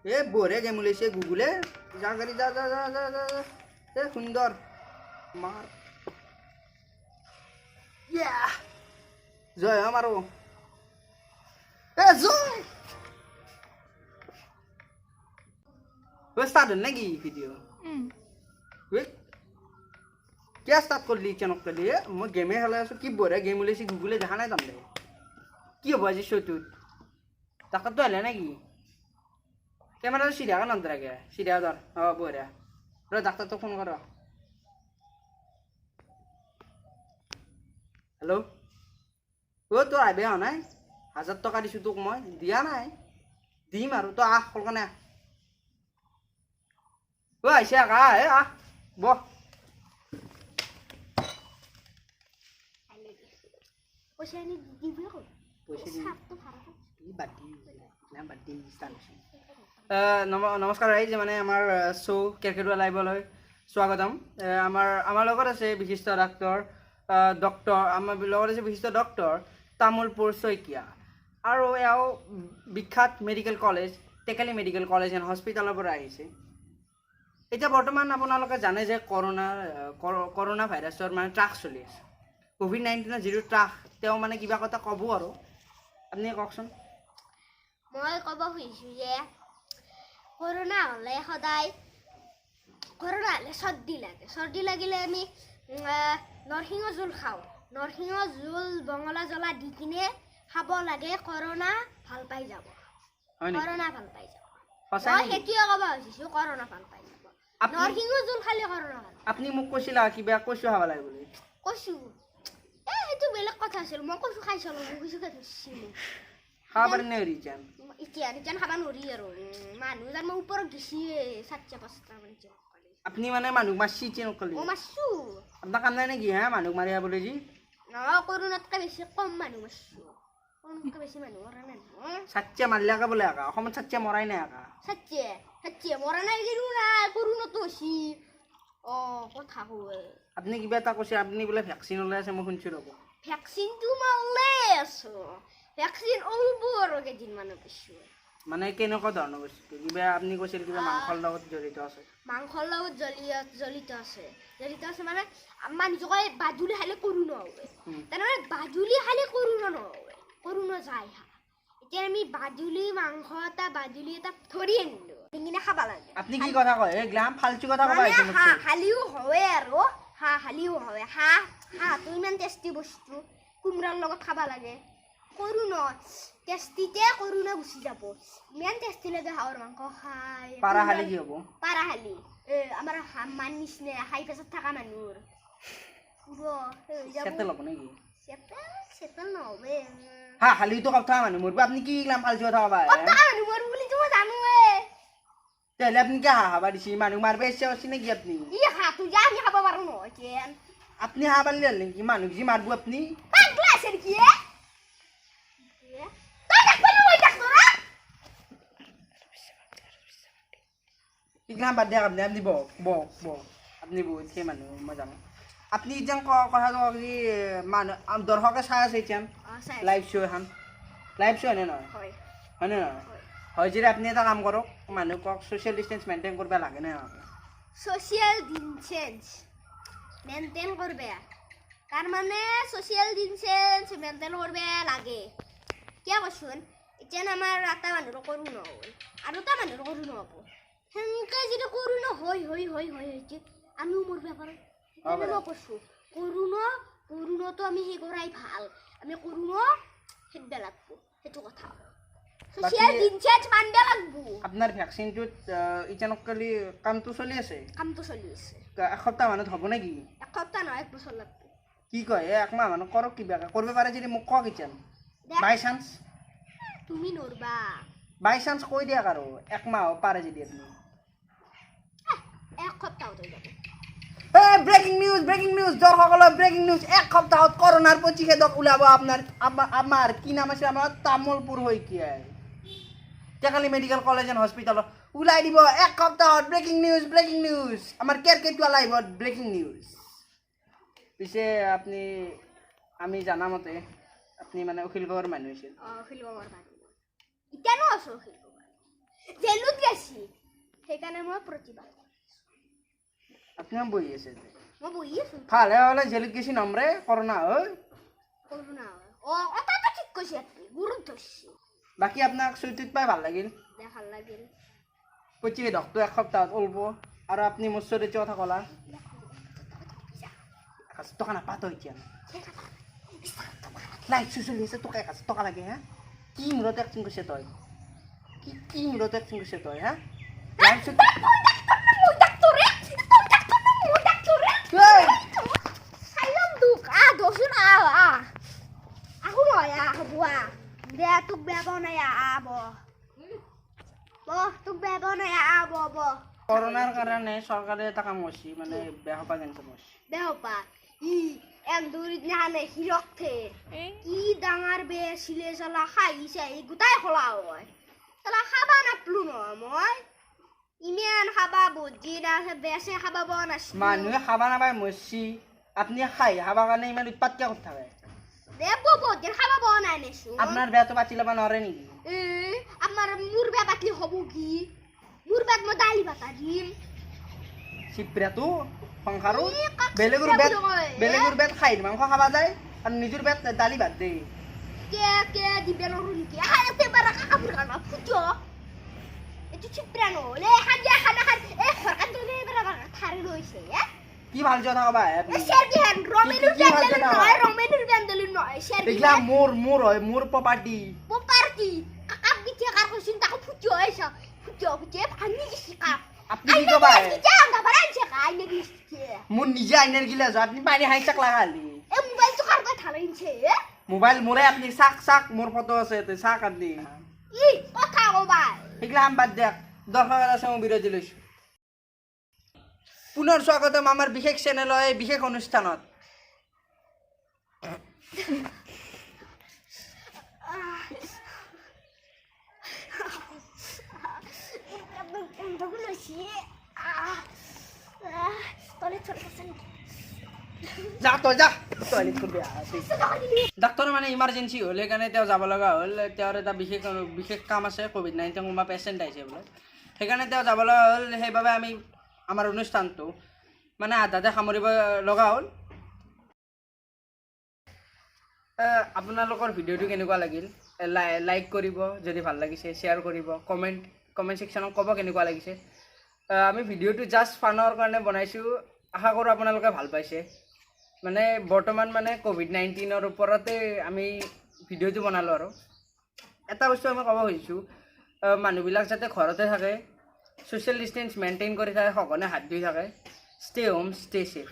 এ বরে গেম উলাইছে গুগলে যা গাড়ি যা যা যা যা যা যা। এ সুন্দর মার ইয়া জয় আমারো এ জয় ও স্টার্ট নাকি ভিডিও ওই কে স্টার্ট করলি চ্যানেল করলি মই গেমে খেলে আছো কি বরে গেম উলাইছে গুগলে দেখা নাই তাম দে কি হবো আজি শৈতুত টাকা তো এলে নাকি ক্যামেরা সিরিয়া কান অন্তর আগে সিরিয়া ধর বরে রে ডাক্তার তো ফোন করো হ্যালো ও তো আইবে নাই 1000 টাকা দিছো তোক মই দিয়া নাই দিম আৰু তো আহ কলকানে ও আইছে আকা এ আহ ব পয়সা নি দিবি কো পয়সা দি সাপ তো খারাপ ই বাটি না বাটি স্টার্ট নমস্কাৰ ৰাইজ মানে আমাৰ শো ক্ৰিকেট লাইভলৈ স্বাগতম আমাৰ লগত আছে বিশিষ্ট ডক্টৰ আমাৰ লগত আছে বিশিষ্ট ডক্টৰ তামুলপুৰ শইকীয়া আৰু এও বিখ্যাত মেডিকেল কলেজ টেকালি মেডিকেল কলেজ এণ্ড হস্পিটেলৰ পৰা আহিছে এতিয়া বৰ্তমান আপোনালোকে জানে যে কৰোনা ভাইৰাছৰ মানে ট্ৰাক চলি আছে কোভিড-19 যিটো ট্ৰাক তেওঁ মানে কিবা কথা ক'ব আৰু আপুনি কওকচোন মই কব খুজিছো যে করোনা হলে সদায় করোনা হলে সর্দি লাগিলে আমি নরসিংহ জোল খাওঁ নরসিংহ জোল বঙলা জ্বলা দি কিনে খাব লাগে করোনা ভাল পাই যাব করোনা ভাল পাই যাব মই সেইটোৱে কব খুজিছো করোনা ভাল পাই যাব নরসিংহ জোল খালে করোনা ভাল আপুনি মোক কৈছিলা কিবা কচু খাব লাগে বুলি কচু এইটো বেলেগ কথা আছিল মই কচু খাইছিলো কচু খাইছিলো খাবার নেৰি জান এতিয়া খাবা নৰি আৰু মানুহ যান মই ওপৰত গেছি 4-5টা মান আপনি মানে মানুহ মাছি চিন কলি ও মাছু আপনার কাম নাই নেকি হ্যাঁ মানুহ মারিয়া বলে জি করোনাতকে বেছি কম মানুহ মাছু কমকে বেছি মানুহ মৰা নাই সাচ্চা মাৰলাকা বলে আকা অসমত সাচ্চা মৰাই নাই আকা সাচ্চে মৰা নাই কিন্তু না করোনাটো হছি কথা কয় আপনি কিবা এটা কৈছে আপনি বোলে ভ্যাকসিন ওলাই আছে মই শুনছো ৰব ভ্যাকসিনটো মালে আছো ভ্যাকসিন ওলব আৰু কেইদিনমানৰ পিছত মানে কেনেকুৱা ধৰণৰ বস্তু কিবা আপনি কৈছিল কিবা মাংসৰ লগত জড়িত আছে মাংসৰ লগত জড়িত আছে মানে আমাৰ নিজকে বাজুলি খালে কৰোনা হয় তাৰমানে বাজুলি খালে কৰোনা নহয় কৰোনা যায় এতিয়া আমি বাজুলি এটা ধৰি আনিলো কিনে খাব লাগে আপনি কি কথা কয় একলাম ফালতু কথা কবা আহিছে মোক হালিও হয় আৰু হালিও হয় হাঁহটো ইমান টেষ্টি বস্তু কুমৰাৰ লগত খাব লাগে করোনা টেস্টিতে করোনা গুছি যাব মেন টেস্টি লাগে হাওর মাংস খাই পারা হালি কি হবো পারা হালি আমার মান নিসনে হাই প্রেসার থাকা মানুর পুরো সেটেল হবো নাকি সেটেল নহবে হ্যাঁ হালি তো কথা মানু মরবে আপনি কি গলাম ফালতু কথা কবা কথা মানু মর বলি তুমি জানো তাহলে আপনি কি হাবা দিছি মানু মারবে এসে আসি নাকি আপনি ই হা তুই যা আমি খাবা পারো না কেন আপনি হাবা নিলেন নাকি মানু জি মারবো আপনি পাগলা আছে কি ইগলাম বাদ দিয়া আপনি আপনি বক আপনি বহুত সেই মানুহ মই জানো আপনি যেন কথাটো কি মানুহ দৰ্শকে চাই আছে এতিয়া লাইভ শ্ব' এখন লাইভ শ্ব' হয়নে নহয় হয়নে নহয় হয় যদি আপুনি এটা কাম কৰক মানুহ কওক ছ'চিয়েল ডিষ্টেঞ্চ মেইনটেইন কৰিব লাগে নে ছ'চিয়েল ডিষ্টেঞ্চ মেইনটেইন কৰিব তাৰ মানে ছ'চিয়েল ডিষ্টেঞ্চ মেইনটেইন কৰিব লাগে কিয় কৈছোন এতিয়া আমাৰ এটা মানুহৰ কৰোনা হ'ল আৰু এটা মানুহৰ কৰোনা হ'ব সেনেকৈ যদি কৰোনা হয় আমিও মৰিব পাৰোঁ সেইকাৰণে মই কৈছোঁ কৰোনাটো আমি সেই কৰাই ভাল আমি কৰোনা খেদব লাগিব সেইটো কথা ছ'চিয়েল ডিষ্টেঞ্চ মানিব লাগিব আপোনাৰ ভেকচিনটোত ইটানকলি কামটো চলি আছে এসপ্তাহ মানত হ'ব নেকি এসপ্তাহ নহয় 1 বছৰ লাগিব কি কয় একমাহ মানত কৰক কিবা কৰিব পাৰে যদি মোক কওক এতিয়া বাই চান্স তুমি নৰবা বাই চান্স কৈ দিয়ক আৰু একমাহ পাৰে যদি আপুনি এক সপ্তাহত হৈ যাব ব্ৰেকিং নিউজ দৰ্শকসকলৰ ব্রেকিং নিউজ এক সপ্তাহত করোনার প্রতিষেধক ওলাব আমার কি নাম আছে আমার তামুলপুর শইকীয়াই টেকালি মেডিকেল কলেজ এন্ড হস্পিটাল ওলাই দিব এক সপ্তাহত ব্রেকিং নিউজ আমার কেরকেটুয়া লাইভত ব্রেকিং নিউজ পিছে আপনি আমি জানা মতে আপনি মানে অখিল গগৈৰ মানুহ আছিল অখিল গগৈৰ মানুহ ইতিয়ানো আছো অখিল গগৈ জেলত গেছি সেইকাৰণে মই প্ৰতিবাদ আপনিও বহি আছে মই বহি আছো ভালে হলে জেলত গেছি নম্ৰে কৰোনা হয় কৰোণা অতাটো ঠিক কৈছে আপুনি গুৰুত্ব ধৰিছে বাকি আপনাক চুইটিত পাই ভাল লাগিল দে ভাল লাগিল কইছি ডক্টৰ এক সপ্তাহত ওলব আৰু আপনি মোৰ চৰিত্ৰ কথা কলা 1000 টাকা নাপাতো এতিয়া লাইট চলি আছে তোকে 1000 টাকা লাগে হ্যাঁ কি মূৰত একটিং কৰিছে তই কি মূৰত একটিং কৰিছে তই হ্যাঁ লাইট চুট সাইলাম দুখ দোষণ আহু নয় হবুয়া দে তোক বেয়া পাও নাই আব তোক বেয়া পাও নাই আব করোনার কারণে সরকারে টাকা মরছি মানে বেহপা গেছে মরছি বেহপা এন্দুরিত নাহানে হিরকথে কি ডাঙার বে সিলে চলা খাইছে গোটাই খোলা হয় চলা খাবা নাপলো ন মই ইমান খাবা বুজি না বেছে খাবা বনাছি মানুহে খাবা নাপায় মরছি আপনি খাই খাবার কারণে ইমান উৎপাত কিয় করতে হবে দেব বুজি খাবা বনাই নেছো আপনার বেয়া তো পাতি লবা নরে নেকি আমার মুর বে পাতলি হবো কি মুর বেত মই দালি বাতা দিম চিপড়াটো সংসারও ই, কাক বেলেগুর চিপড়া বেত বুলি কয়, বেলেগুর বেত খাই মাংস খাবা যায় আর নিজের বেত দালি ভাত দে কে দিবে নরু নিকি এতে বারা কাপড় কানা ফুটো এটু চিপরানো লে হাজা খানা খান সরকার দলে বারা থারি লইছে কি ভাল কথা কবা আপনি শের কি হেন রমেনুর কি ভাল ব্যান্ডেল কথা? নয় রমেনুর ব্যান্ডেল নয় শের কি দেখলা মোর হয় মোর প্রপার্টি পোপার্টি কাপ দিতে কার কইছিন তাকে ফুটো আইসা ফুটো ভাঙি গেছি কাপ আপনি কি কবা যা আমরা বারাইছে আইনে দিছে মোর নিজে আইনের গিলা আপনি পানি হাই চাক লাগালি এ মোবাইল তো কার কথা লাইনছে মোবাইল মোরে আপনি চাক মোর ফটো আছে তে চাক আপনি ই কথা মোবাইল এগুলা আম বাদ দেখ দর্শকের আছে মই বিরতি লৈছো পুনৰ স্বাগতম আমাৰ বিশেষ চেনেল হয় বিশেষ অনুষ্ঠানত যা তই যা টয়লেট কৰবি ডাক্তৰ মানে ইমাৰ্জেঞ্চি হ'ল সেইকাৰণে তেওঁ যাব লগা হ'ল তেওঁৰ এটা বিশেষ কাম আছে কোভিড-19 কোনোবা পেচেণ্ট আহিছে বোলে সেইকাৰণে তেওঁ যাব লগা হ'ল সেইবাবে আমি আমাৰ অনুষ্ঠানটো মানে আধাতে সামৰিব লগা হ'ল আপোনালোকৰ ভিডিঅ'টো কেনেকুৱা লাগিল লাইক কৰিব যদি ভাল লাগিছে শ্বেয়াৰ কৰিব কমেণ্ট ছেকশ্যনত ক'ব কেনেকুৱা লাগিছে আমি ভিডিঅ'টো জাষ্ট ফানৰ কাৰণে বনাইছোঁ আশা কৰোঁ আপোনালোকে ভাল পাইছে মানে বৰ্তমান মানে কোভিড-19ৰ ওপৰতে আমি ভিডিঅ'টো বনালোঁ আৰু এটা বস্তু আমি ক'ব খুজিছোঁ মানুহবিলাক যাতে ঘৰতে থাকে ছ'চিয়েল ডিষ্টেঞ্চ মেইনটেইন কৰি থাকে সঘনে হাত ধুই থাকে ষ্টে হোম ষ্টে ছেফ